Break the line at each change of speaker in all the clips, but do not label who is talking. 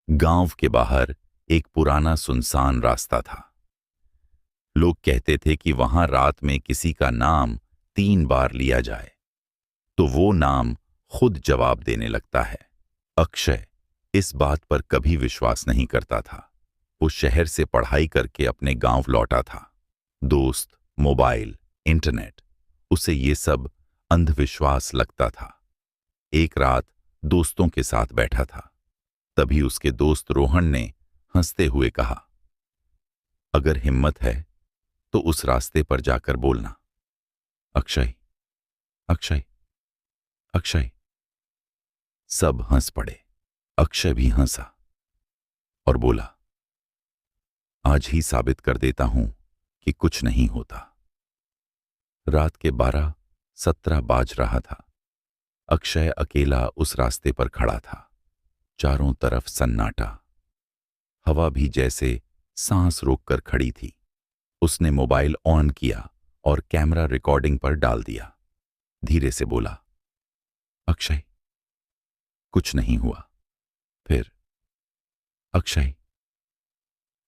गांव के बाहर एक पुराना सुनसान रास्ता था। लोग कहते थे कि वहां रात में किसी का नाम 3 बार लिया जाए तो वो नाम खुद जवाब देने लगता है। अक्षय इस बात पर कभी विश्वास नहीं करता था। वो शहर से पढ़ाई करके अपने गांव लौटा था। दोस्त, मोबाइल, इंटरनेट, उसे ये सब अंधविश्वास लगता था। एक रात दोस्तों के साथ बैठा था, तभी उसके दोस्त रोहन ने हंसते हुए कहा, अगर हिम्मत है तो उस रास्ते पर जाकर बोलना, अक्षय, अक्षय, अक्षय। सब हंस पड़े। अक्षय भी हंसा और बोला, आज ही साबित कर देता हूं कि कुछ नहीं होता। रात के 12:17 बाज रहा था। अक्षय अकेला उस रास्ते पर खड़ा था। चारों तरफ सन्नाटा। हवा भी जैसे सांस रोककर खड़ी थी। उसने मोबाइल ऑन किया और कैमरा रिकॉर्डिंग पर डाल दिया। धीरे से बोला, अक्षय। कुछ नहीं हुआ। फिर, अक्षय।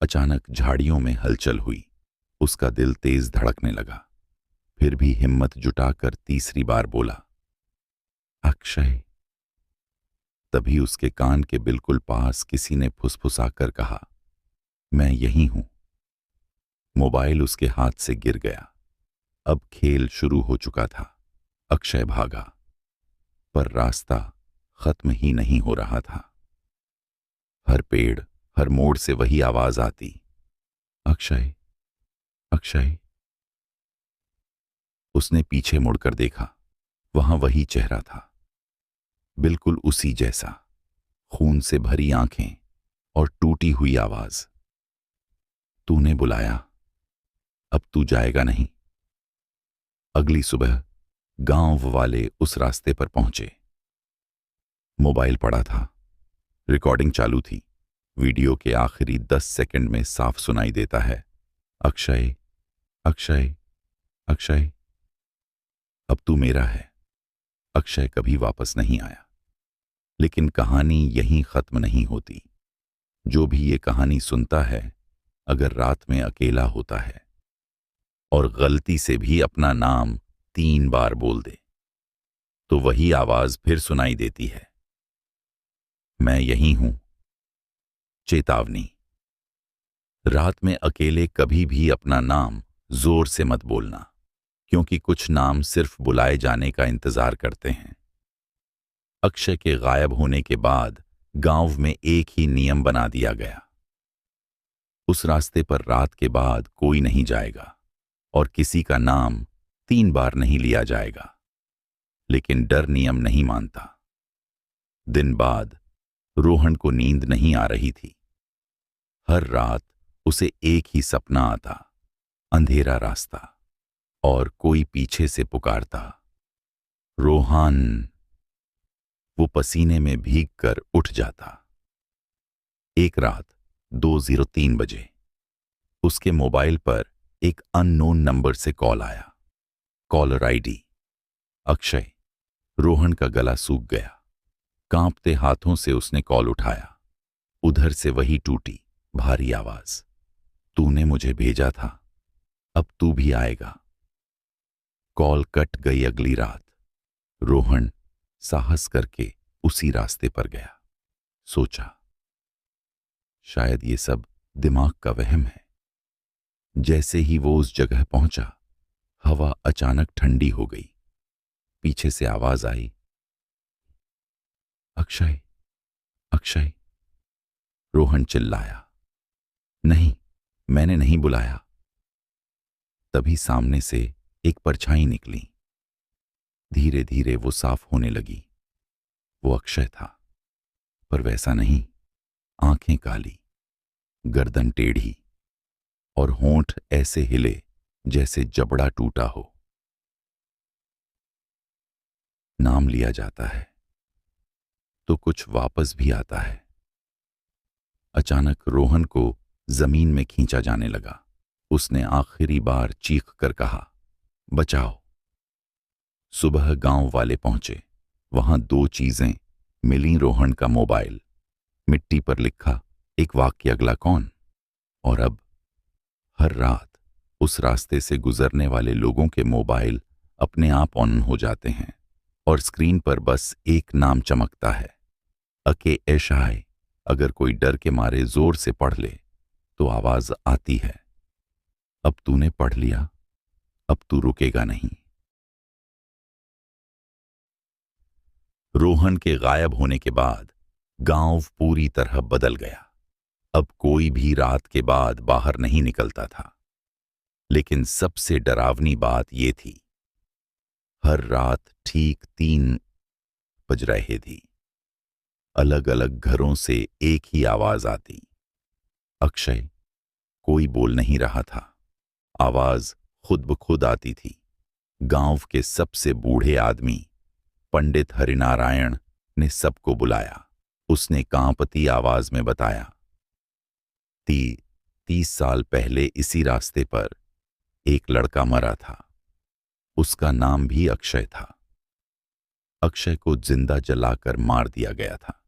अचानक झाड़ियों में हलचल हुई। उसका दिल तेज धड़कने लगा। फिर भी हिम्मत जुटाकर तीसरी बार बोला, अक्षय। तभी उसके कान के बिल्कुल पास किसी ने फुसफुसाकर कहा, मैं यहीं हूं। मोबाइल उसके हाथ से गिर गया। अब खेल शुरू हो चुका था। अक्षय भागा, पर रास्ता खत्म ही नहीं हो रहा था। हर पेड़, हर मोड़ से वही आवाज आती, अक्षय, अक्षय। उसने पीछे मुड़कर देखा। वहां वही चेहरा था, बिल्कुल उसी जैसा। खून से भरी आंखें और टूटी हुई आवाज, तूने बुलाया, अब तू जाएगा नहीं। अगली सुबह गांव वाले उस रास्ते पर पहुंचे। मोबाइल पड़ा था, रिकॉर्डिंग चालू थी। वीडियो के आखिरी 10 सेकंड में साफ सुनाई देता है, अक्षय, अक्षय, अक्षय। अब तू मेरा है। अक्षय कभी वापस नहीं आया। लेकिन कहानी यहीं खत्म नहीं होती। जो भी ये कहानी सुनता है, अगर रात में अकेला होता है और गलती से भी अपना नाम 3 बार बोल दे, तो वही आवाज फिर सुनाई देती है, मैं यहीं हूं। चेतावनी, रात में अकेले कभी भी अपना नाम जोर से मत बोलना, क्योंकि कुछ नाम सिर्फ बुलाए जाने का इंतजार करते हैं। अक्षय के गायब होने के बाद गांव में एक ही नियम बना दिया गया, उस रास्ते पर रात के बाद कोई नहीं जाएगा और किसी का नाम 3 बार नहीं लिया जाएगा। लेकिन डर नियम नहीं मानता। दिन बाद रोहन को नींद नहीं आ रही थी। हर रात उसे एक ही सपना आता, अंधेरा रास्ता और कोई पीछे से पुकारता, रोहन। वो पसीने में भीगकर उठ जाता। एक रात 2:03 बजे उसके मोबाइल पर एक अननोन नंबर से कॉल आया। Caller ID, Akshay. रोहन का गला सूख गया। कांपते हाथों से उसने कॉल उठाया। उधर से वही टूटी भारी आवाज, तूने मुझे भेजा था, अब तू भी आएगा। कॉल कट गई। अगली रात रोहन साहस करके उसी रास्ते पर गया। सोचा, शायद ये सब दिमाग का वहम है। जैसे ही वो उस जगह पहुंचा, हवा अचानक ठंडी हो गई। पीछे से आवाज आई, अक्षय, अक्षय। रोहन चिल्लाया, नहीं, मैंने नहीं बुलाया। तभी सामने से एक परछाई निकली। धीरे धीरे वो साफ होने लगी। वो अक्षय था, पर वैसा नहीं। आंखें काली, गर्दन टेढ़ी और होंठ ऐसे हिले जैसे जबड़ा टूटा हो। नाम लिया जाता है तो कुछ वापस भी आता है। अचानक रोहन को जमीन में खींचा जाने लगा। उसने आखिरी बार चीख कर कहा, बचाओ। सुबह गांव वाले पहुंचे। वहां 2 चीजें मिली, रोहन का मोबाइल मिट्टी पर लिखा एक वाक्य, अगला कौन। और अब हर रात उस रास्ते से गुजरने वाले लोगों के मोबाइल अपने आप ऑन हो जाते हैं और स्क्रीन पर बस एक नाम चमकता है, अके एशाय। अगर कोई डर के मारे जोर से पढ़ ले तो आवाज आती है, अब तूने पढ़ लिया, अब तू रुकेगा नहीं। रोहन के गायब होने के बाद गांव पूरी तरह बदल गया। अब कोई भी रात के बाद बाहर नहीं निकलता था। लेकिन सबसे डरावनी बात यह थी, हर रात ठीक 3 बज रहे थी, अलग अलग घरों से एक ही आवाज आती, अक्षय। कोई बोल नहीं रहा था, आवाज खुद ब खुद आती थी। गांव के सबसे बूढ़े आदमी पंडित हरिनारायण ने सबको बुलाया। उसने कांपती आवाज में बताया, 30 साल पहले इसी रास्ते पर एक लड़का मरा था। उसका नाम भी अक्षय था। अक्षय को जिंदा जलाकर मार दिया गया था।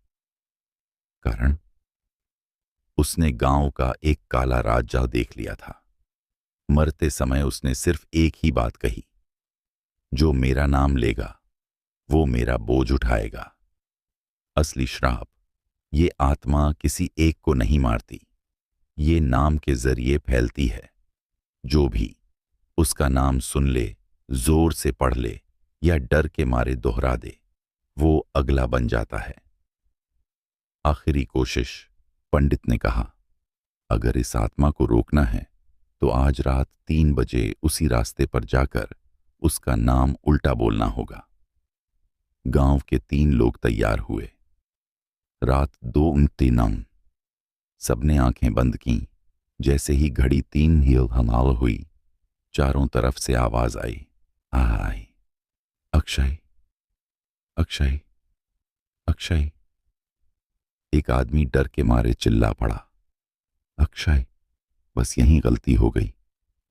कारण, उसने गांव का एक काला राजा देख लिया था। मरते समय उसने सिर्फ एक ही बात कही, जो मेरा नाम लेगा वो मेरा बोझ उठाएगा। असली श्राप, ये आत्मा किसी एक को नहीं मारती, ये नाम के जरिए फैलती है। जो भी उसका नाम सुन ले, जोर से पढ़ ले या डर के मारे दोहरा दे, वो अगला बन जाता है। आखिरी कोशिश, पंडित ने कहा, अगर इस आत्मा को रोकना है तो आज रात 3 बजे उसी रास्ते पर जाकर उसका नाम उल्टा बोलना होगा। गांव के 3 लोग तैयार हुए। रात 2:29, सबने आंखें बंद की। जैसे ही घड़ी 3 हिल हमाल हुई, चारों तरफ से आवाज आई, आई, अक्षय, अक्षय, अक्षय। एक आदमी डर के मारे चिल्ला पड़ा, अक्षय। बस यहीं गलती हो गई।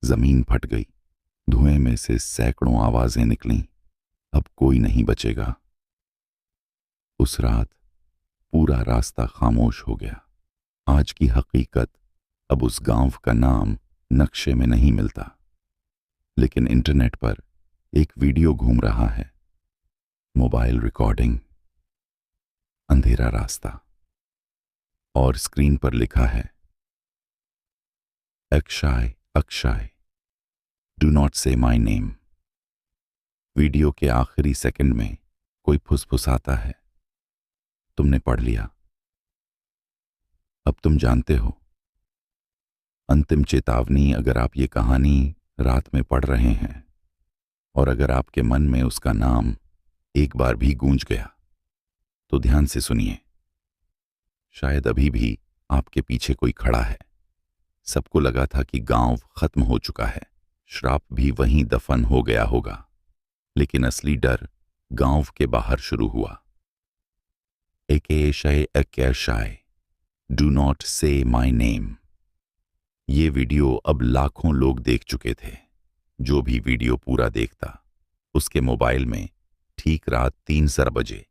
जमीन फट गई, धुएं में से सैकड़ों आवाजें निकलीं। अब कोई नहीं बचेगा। उस रात पूरा रास्ता खामोश हो गया। आज की हकीकत, अब उस गांव का नाम नक्शे में नहीं मिलता, लेकिन इंटरनेट पर एक वीडियो घूम रहा है। मोबाइल रिकॉर्डिंग, अंधेरा रास्ता, और स्क्रीन पर लिखा है, अक्षय, अक्षय, डू नॉट से माई नेम। वीडियो के आखिरी सेकंड में कोई फुसफुसाता है, तुमने पढ़ लिया, अब तुम जानते हो। अंतिम चेतावनी, अगर आप ये कहानी रात में पढ़ रहे हैं और अगर आपके मन में उसका नाम एक बार भी गूंज गया तो ध्यान से सुनिए। शायद अभी भी आपके पीछे कोई खड़ा है। सबको लगा था कि गांव खत्म हो चुका है, श्राप भी वहीं दफन हो गया होगा, लेकिन असली डर गांव के बाहर शुरू हुआ। अकेशाय, डू नॉट से माई नेम। ये वीडियो अब लाखों लोग देख चुके थे। जो भी वीडियो पूरा देखता, उसके मोबाइल में ठीक रात 3 बजे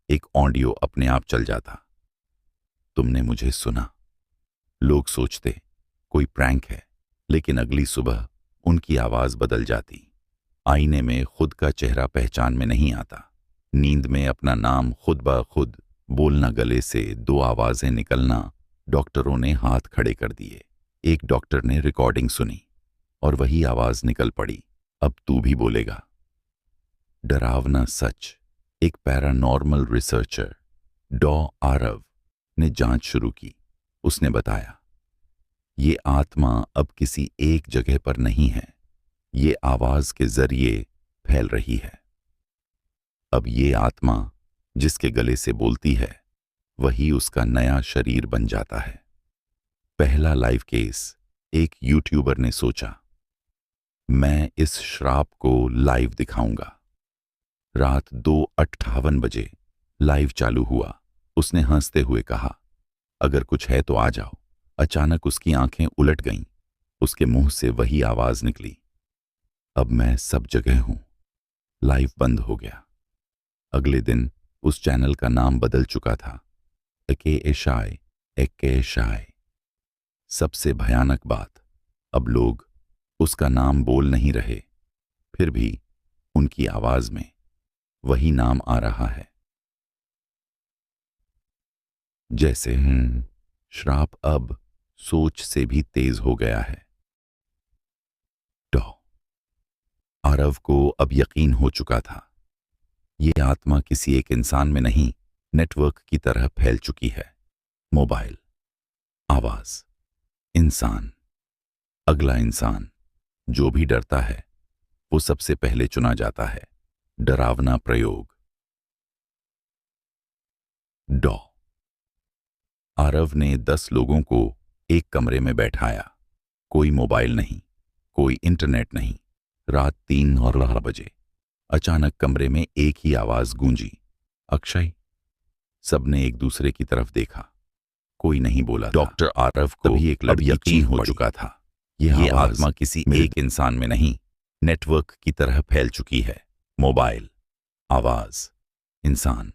एक ऑडियो अपने आप चल जाता, तुमने मुझे सुना। लोग सोचते कोई प्रैंक है, लेकिन अगली सुबह उनकी आवाज बदल जाती। आईने में खुद का चेहरा पहचान में नहीं आता। नींद में अपना नाम खुद ब खुद बोलना, गले से 2 आवाजें निकलना। डॉक्टरों ने हाथ खड़े कर दिए। एक डॉक्टर ने रिकॉर्डिंग सुनी और वही आवाज निकल पड़ी, अब तू भी बोलेगा। डरावना सच, एक पैरानॉर्मल रिसर्चर डॉ आरव ने जांच शुरू की। उसने बताया, ये आत्मा अब किसी एक जगह पर नहीं है, ये आवाज के जरिए फैल रही है। अब ये आत्मा जिसके गले से बोलती है, वही उसका नया शरीर बन जाता है। पहला लाइव केस, एक यूट्यूबर ने सोचा, मैं इस श्राप को लाइव दिखाऊंगा। रात 2:58 बजे लाइव चालू हुआ। उसने हंसते हुए कहा, अगर कुछ है तो आ जाओ। अचानक उसकी आंखें उलट गईं। उसके मुंह से वही आवाज निकली, अब मैं सब जगह हूं। लाइव बंद हो गया। अगले दिन उस चैनल का नाम बदल चुका था। एके एशाय, एके एशाय। सबसे भयानक बात, अब लोग उसका नाम बोल नहीं रहे, फिर भी उनकी आवाज में वही नाम आ रहा है। जैसे श्राप अब सोच से भी तेज हो गया है। टॉ आरव को अब यकीन हो चुका था, ये आत्मा किसी एक इंसान में नहीं, नेटवर्क की तरह फैल चुकी है। मोबाइल, आवाज, इंसान, अगला इंसान। जो भी डरता है वो सबसे पहले चुना जाता है। डरावना प्रयोग। डॉ आरव ने 10 लोगों को एक कमरे में बैठाया। कोई मोबाइल नहीं, कोई इंटरनेट नहीं। रात 3 बजे अचानक कमरे में एक ही आवाज गूंजी, अक्षय। सबने एक दूसरे की तरफ देखा, कोई नहीं बोला। डॉक्टर आरव को तभी एक लड़की यकीन हो चुका था, ये आत्मा किसी एक इंसान में नहीं, नेटवर्क की तरह फैल चुकी है। मोबाइल, आवाज, इंसान,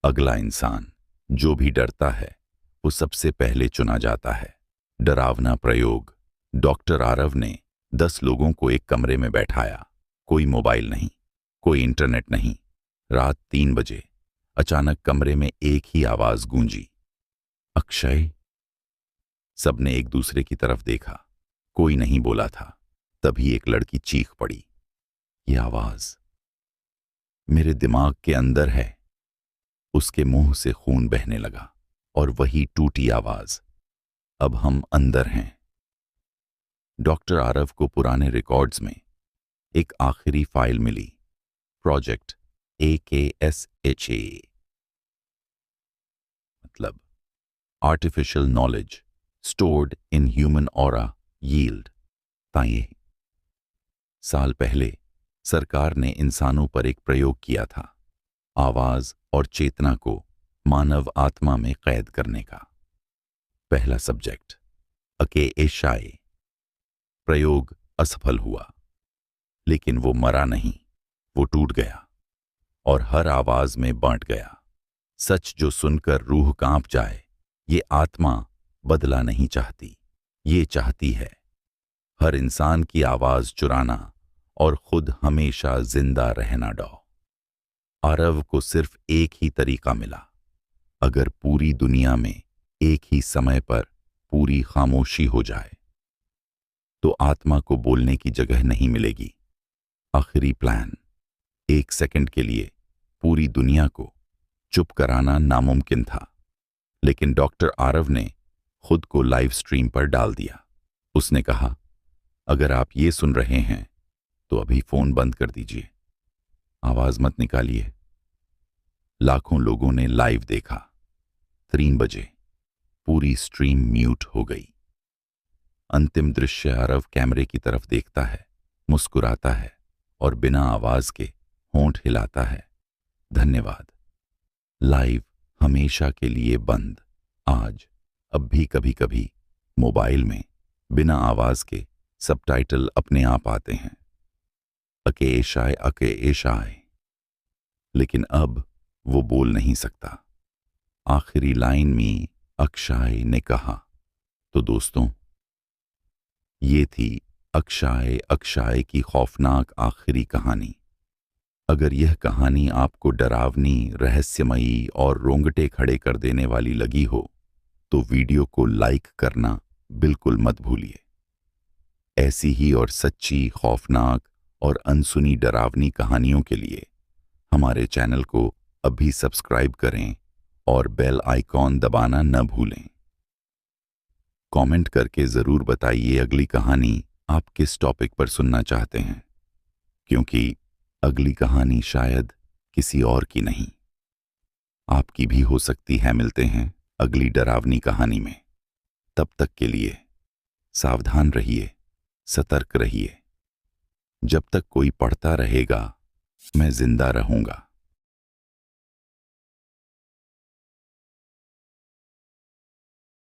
अगला इंसान। जो भी डरता है वो सबसे पहले चुना जाता है। डरावना प्रयोग। डॉक्टर आरव ने 10 लोगों को एक कमरे में बैठाया। कोई मोबाइल नहीं, कोई इंटरनेट नहीं। रात 3 बजे अचानक कमरे में एक ही आवाज गूंजी, अक्षय। सबने एक दूसरे की तरफ देखा, कोई नहीं बोला था। तभी एक लड़की चीख पड़ी, ये आवाज मेरे दिमाग के अंदर है। उसके मुंह से खून बहने लगा और वही टूटी आवाज, अब हम अंदर हैं। डॉक्टर आरव को पुराने रिकॉर्ड्स में एक आखिरी फाइल मिली, प्रोजेक्ट AKSHA, मतलब artificial knowledge stored in human aura yield. ताये साल पहले सरकार ने इंसानों पर एक प्रयोग किया था, आवाज और चेतना को मानव आत्मा में कैद करने का। पहला सब्जेक्ट AKSHA। प्रयोग असफल हुआ, लेकिन वो मरा नहीं, वो टूट गया और हर आवाज में बांट गया। सच जो सुनकर रूह कांप जाए, ये आत्मा बदला नहीं चाहती, ये चाहती है हर इंसान की आवाज चुराना और खुद हमेशा जिंदा रहना। डॉ आरव को सिर्फ एक ही तरीका मिला, अगर पूरी दुनिया में एक ही समय पर पूरी खामोशी हो जाए तो आत्मा को बोलने की जगह नहीं मिलेगी। आखिरी प्लान, 1 सेकंड के लिए पूरी दुनिया को चुप कराना नामुमकिन था, लेकिन डॉक्टर आरव ने खुद को लाइव स्ट्रीम पर डाल दिया। उसने कहा, अगर आप ये सुन रहे हैं तो अभी फोन बंद कर दीजिए, आवाज मत निकालिए। लाखों लोगों ने लाइव देखा। 3 बजे पूरी स्ट्रीम म्यूट हो गई। अंतिम दृश्य, आरव कैमरे की तरफ देखता है, मुस्कुराता है और बिना आवाज के होंठ हिलाता है, धन्यवाद। लाइव हमेशा के लिए बंद। आज अब भी कभी कभी मोबाइल में बिना आवाज के सबटाइटल अपने आप आते हैं, AKSHA AKSHA, लेकिन अब वो बोल नहीं सकता। आखिरी लाइन में अक्षय ने कहा। तो दोस्तों, ये थी अक्षय की खौफनाक आखिरी कहानी। अगर यह कहानी आपको डरावनी, रहस्यमयी और रोंगटे खड़े कर देने वाली लगी हो तो वीडियो को लाइक करना बिल्कुल मत भूलिए। ऐसी ही और सच्ची, खौफनाक और अनसुनी डरावनी कहानियों के लिए हमारे चैनल को अभी सब्सक्राइब करें और बेल आइकॉन दबाना न भूलें। कमेंट करके ज़रूर बताइए अगली कहानी आप किस टॉपिक पर सुनना चाहते हैं, क्योंकि अगली कहानी शायद किसी और की नहीं, आपकी भी हो सकती है। मिलते हैं अगली डरावनी कहानी में। तब तक के लिए सावधान रहिए, सतर्क रहिए। जब तक कोई पढ़ता रहेगा, मैं जिंदा रहूंगा।